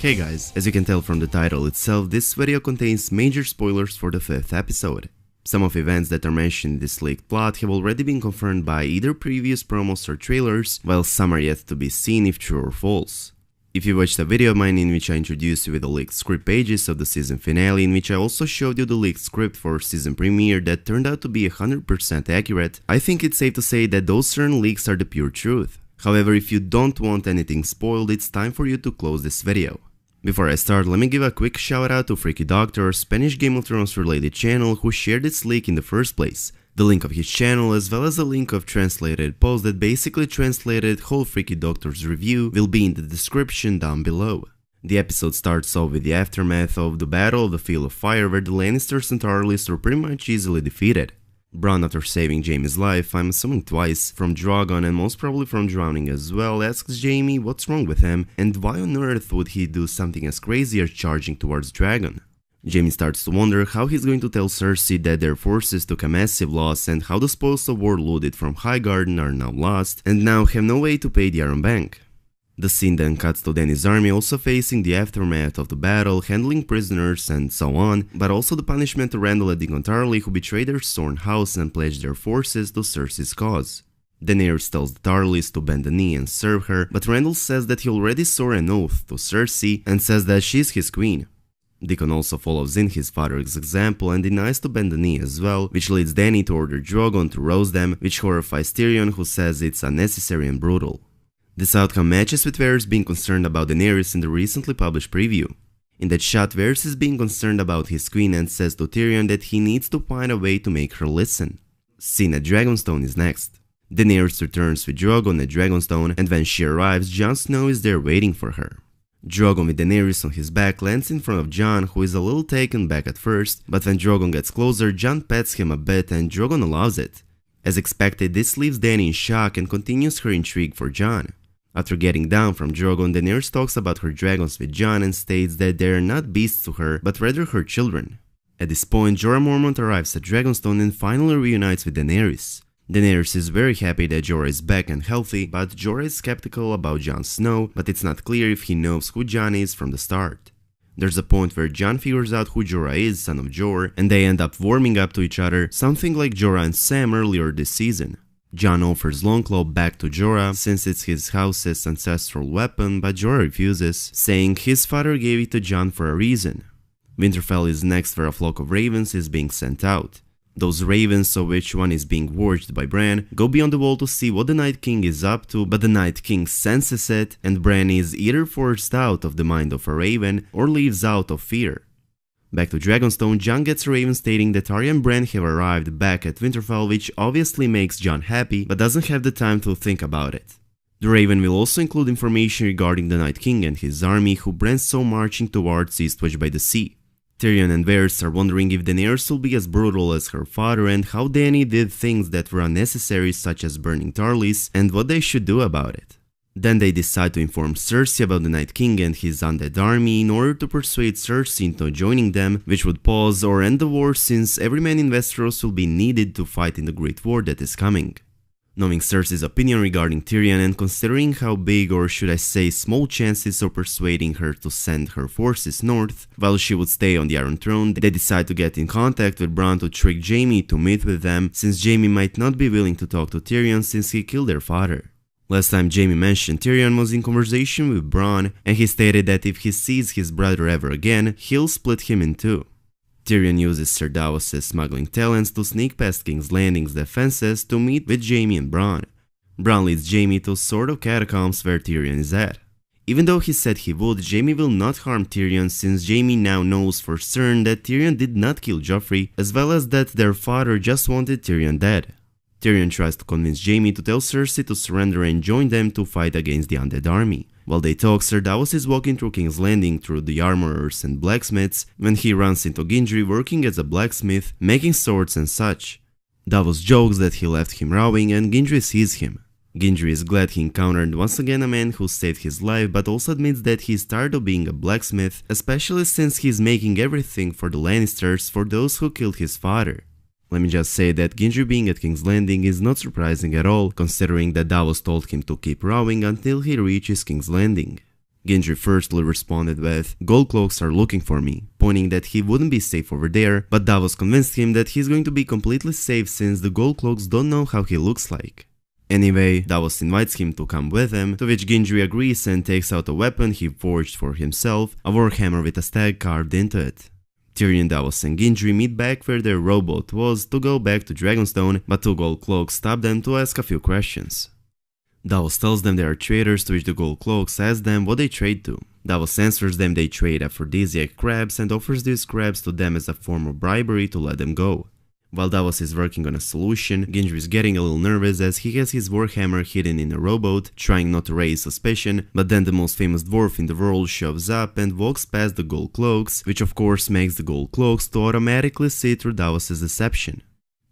Hey guys, as you can tell from the title itself, this video contains major spoilers for the 5th episode. Some of the events that are mentioned in this leaked plot have already been confirmed by either previous promos or trailers, while some are yet to be seen if true or false. If you watched a video of mine in which I introduced you with the leaked script pages of the season finale, in which I also showed you the leaked script for season premiere that turned out to be 100% accurate, I think it's safe to say that those certain leaks are the pure truth. However, if you don't want anything spoiled, it's time for you to close this video. Before I start, let me give a quick shout out to Freaky Doctor, a Spanish Game of Thrones related channel who shared this leak in the first place. The link of his channel as well as a link of translated post that basically translated whole Freaky Doctor's review will be in the description down below. The episode starts off with the aftermath of the Battle of the Field of Fire, where the Lannisters and Tarlys were pretty much easily defeated. Bronn, after saving Jaime's life, I'm assuming twice, from Drogon and most probably from drowning as well, asks Jaime what's wrong with him and why on earth would he do something as crazy as charging towards Dragon. Jaime starts to wonder how he's going to tell Cersei that their forces took a massive loss and how the spoils of war looted from Highgarden are now lost and now have no way to pay the Iron Bank. The scene then cuts to Dany's army also facing the aftermath of the battle, handling prisoners and so on, but also the punishment to Randyll and Dickon Tarly, who betrayed their sworn house and pledged their forces to Cersei's cause. Daenerys tells the Tarlys to bend the knee and serve her, but Randyll says that he already swore an oath to Cersei and says that she's his queen. Dickon also follows in his father's example and denies to bend the knee as well, which leads Dany to order Drogon to roast them, which horrifies Tyrion, who says it's unnecessary and brutal. This outcome matches with Varys being concerned about Daenerys in the recently published preview. In that shot, Varys is being concerned about his queen and says to Tyrion that he needs to find a way to make her listen. Scene at Dragonstone is next. Daenerys returns with Drogon at Dragonstone, and when she arrives, Jon Snow is there waiting for her. Drogon with Daenerys on his back lands in front of Jon, who is a little taken back at first, but when Drogon gets closer, Jon pets him a bit and Drogon allows it. As expected, this leaves Dany in shock and continues her intrigue for Jon. After getting down from Drogon, Daenerys talks about her dragons with Jon and states that they are not beasts to her, but rather her children. At this point, Jorah Mormont arrives at Dragonstone and finally reunites with Daenerys. Daenerys is very happy that Jorah is back and healthy, but Jorah is skeptical about Jon Snow, but it's not clear if he knows who Jon is from the start. There's a point where Jon figures out who Jorah is, son of Jor, and they end up warming up to each other, something like Jorah and Sam earlier this season. Jon offers Longclaw back to Jorah since it's his house's ancestral weapon, but Jorah refuses, saying his father gave it to Jon for a reason. Winterfell is next where a flock of ravens is being sent out. Those ravens, of which one is being watched by Bran, go beyond the wall to see what the Night King is up to, but the Night King senses it and Bran is either forced out of the mind of a raven or leaves out of fear. Back to Dragonstone, Jon gets a raven stating that Arya and Bran have arrived back at Winterfell, which obviously makes Jon happy, but doesn't have the time to think about it. The raven will also include information regarding the Night King and his army, who Bran saw marching towards Eastwatch by the Sea. Tyrion and Varys are wondering if Daenerys will be as brutal as her father and how Dany did things that were unnecessary, such as burning Tarlys, and what they should do about it. Then they decide to inform Cersei about the Night King and his undead army in order to persuade Cersei into joining them, which would pause or end the war since every man in Westeros will be needed to fight in the Great War that is coming. Knowing Cersei's opinion regarding Tyrion and considering how big, or should I say small, chances of persuading her to send her forces north while she would stay on the Iron Throne, they decide to get in contact with Bronn to trick Jaime to meet with them, since Jaime might not be willing to talk to Tyrion since he killed their father. Last time Jaime mentioned Tyrion was in conversation with Bronn, and he stated that if he sees his brother ever again, he'll split him in two. Tyrion uses Ser Davos' smuggling talents to sneak past King's Landing's defenses to meet with Jaime and Bronn. Bronn leads Jaime to sort of catacombs where Tyrion is at. Even though he said he would, Jaime will not harm Tyrion since Jaime now knows for certain that Tyrion did not kill Joffrey, as well as that their father just wanted Tyrion dead. Tyrion tries to convince Jaime to tell Cersei to surrender and join them to fight against the undead army. While they talk, Ser Davos is walking through King's Landing through the armorers and blacksmiths when he runs into Gendry working as a blacksmith, making swords and such. Davos jokes that he left him rowing and Gendry sees him. Gendry is glad he encountered once again a man who saved his life, but also admits that he's tired of being a blacksmith, especially since he's making everything for the Lannisters, for those who killed his father. Let me just say that Gendry being at King's Landing is not surprising at all, considering that Davos told him to keep rowing until he reaches King's Landing. Gendry firstly responded with, "Gold Cloaks are looking for me," pointing that he wouldn't be safe over there, but Davos convinced him that he's going to be completely safe since the Gold Cloaks don't know how he looks like. Anyway, Davos invites him to come with him, to which Gendry agrees and takes out a weapon he forged for himself, a warhammer with a stag carved into it. Tyrion, Davos and Gendry meet back where their rowboat was to go back to Dragonstone, but two Gold Cloaks stop them to ask a few questions. Davos tells them they are traders, to which the Gold Cloaks ask them what they trade to. Davos answers them they trade aphrodisiac crabs and offers these crabs to them as a form of bribery to let them go. While Davos is working on a solution, Gendry is getting a little nervous as he has his warhammer hidden in a rowboat, trying not to raise suspicion, but then the most famous dwarf in the world shows up and walks past the Gold Cloaks, which of course makes the Gold Cloaks to automatically see through Davos' deception.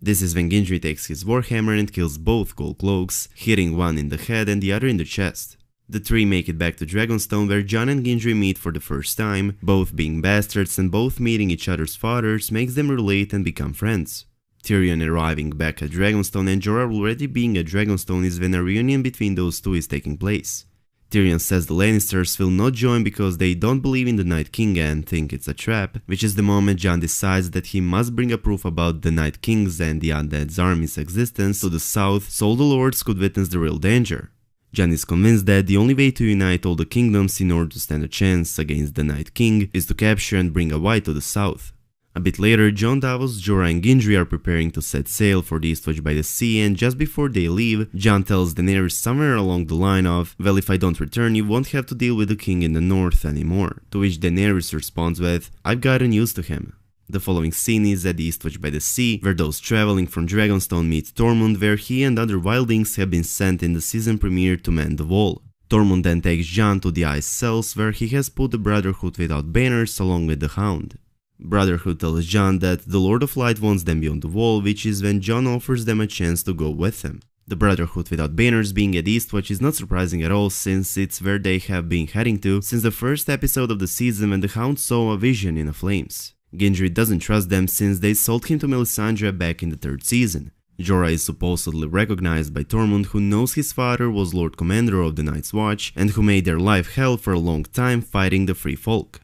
This is when Gendry takes his warhammer and kills both Gold Cloaks, hitting one in the head and the other in the chest. The three make it back to Dragonstone where Jon and Gendry meet for the first time, both being bastards and both meeting each other's fathers makes them relate and become friends. Tyrion arriving back at Dragonstone and Jorah already being at Dragonstone is when a reunion between those two is taking place. Tyrion says the Lannisters will not join because they don't believe in the Night King and think it's a trap, which is the moment Jon decides that he must bring a proof about the Night King's and the Undead's army's existence to the south so all the lords could witness the real danger. Jon is convinced that the only way to unite all the kingdoms in order to stand a chance against the Night King is to capture and bring a White to the south. A bit later, Jon, Davos, Jorah and Gendry are preparing to set sail for the Eastwatch by the Sea, and just before they leave, Jon tells Daenerys somewhere along the line of, "Well, if I don't return, you won't have to deal with the king in the north anymore," to which Daenerys responds with, "I've gotten used to him." The following scene is at the Eastwatch by the Sea, where those traveling from Dragonstone meet Tormund, where he and other wildlings have been sent in the season premiere to man the wall. Tormund then takes Jon to the Ice Cells, where he has put the Brotherhood without banners along with the Hound. Brotherhood tells Jon that the Lord of Light wants them beyond the wall, which is when Jon offers them a chance to go with him. The Brotherhood without banners being at Eastwatch is not surprising at all, since it's where they have been heading to since the first episode of the season when the Hound saw a vision in the flames. Gendry doesn't trust them since they sold him to Melisandre back in the third season. Jorah is supposedly recognized by Tormund, who knows his father was Lord Commander of the Night's Watch and who made their life hell for a long time fighting the Free Folk.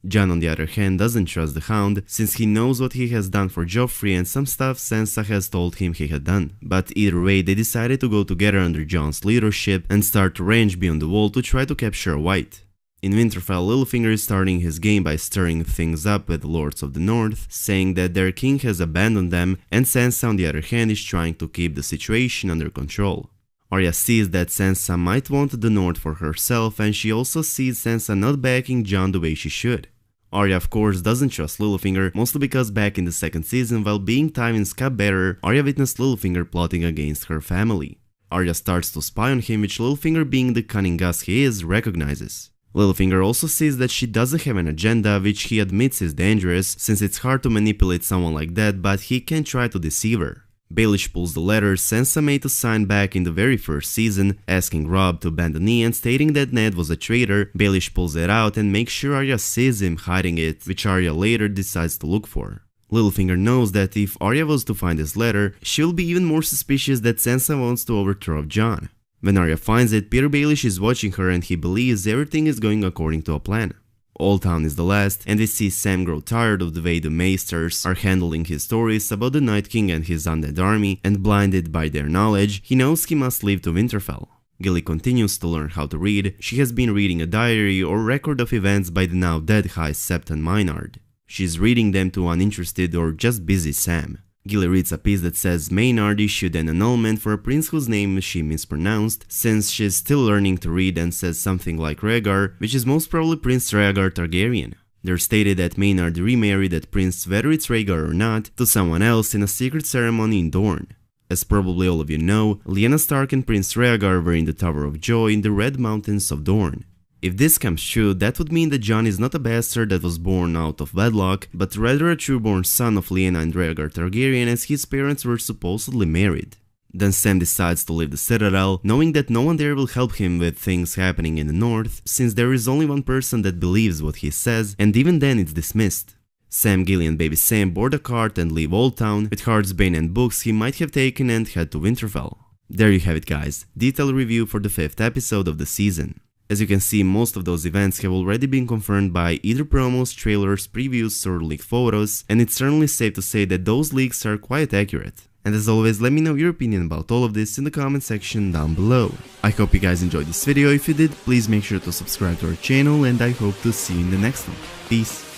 Jon, on the other hand, doesn't trust the Hound, since he knows what he has done for Joffrey and some stuff Sansa has told him he had done. But either way, they decided to go together under Jon's leadership and start to range beyond the wall to try to capture a White. In Winterfell, Littlefinger is starting his game by stirring things up with the Lords of the North, saying that their king has abandoned them, and Sansa, on the other hand, is trying to keep the situation under control. Arya sees that Sansa might want the North for herself, and she also sees Sansa not backing Jon the way she should. Arya of course doesn't trust Littlefinger, mostly because back in the second season, while being Tywin's cupbearer, Arya witnessed Littlefinger plotting against her family. Arya starts to spy on him, which Littlefinger, being the cunning ass he is, recognizes. Littlefinger also sees that she doesn't have an agenda, which he admits is dangerous, since it's hard to manipulate someone like that, but he can try to deceive her. Baelish pulls the letter Sansa made to sign back in the very first season, asking Robb to bend the knee and stating that Ned was a traitor. Baelish pulls it out and makes sure Arya sees him hiding it, which Arya later decides to look for. Littlefinger knows that if Arya was to find this letter, she'll be even more suspicious that Sansa wants to overthrow Jon. When Arya finds it, Peter Baelish is watching her and he believes everything is going according to a plan. Oldtown is the last, and we see Sam grow tired of the way the Maesters are handling his stories about the Night King and his undead army, and blinded by their knowledge, he knows he must leave to Winterfell. Gilly continues to learn how to read. She has been reading a diary or record of events by the now dead High Septon Maynard. She's reading them to uninterested or just busy Sam. Gilly reads a piece that says Maynard issued an annulment for a prince whose name she mispronounced, since she's still learning to read, and says something like Rhaegar, which is most probably Prince Rhaegar Targaryen. They're stated that Maynard remarried that prince, whether it's Rhaegar or not, to someone else in a secret ceremony in Dorne. As probably all of you know, Lyanna Stark and Prince Rhaegar were in the Tower of Joy in the Red Mountains of Dorne. If this comes true, that would mean that Jon is not a bastard that was born out of wedlock, but rather a true-born son of Lyanna and Rhaegar Targaryen, as his parents were supposedly married. Then Sam decides to leave the Citadel, knowing that no one there will help him with things happening in the north, since there is only one person that believes what he says, and even then it's dismissed. Sam, Gilly and Baby Sam board a cart and leave Oldtown with Heartsbane and books he might have taken and head to Winterfell. There you have it guys, detailed review for the 5th episode of the season. As you can see, most of those events have already been confirmed by either promos, trailers, previews, or leaked photos, and it's certainly safe to say that those leaks are quite accurate. And as always, let me know your opinion about all of this in the comment section down below. I hope you guys enjoyed this video. If you did, please make sure to subscribe to our channel, and I hope to see you in the next one. Peace.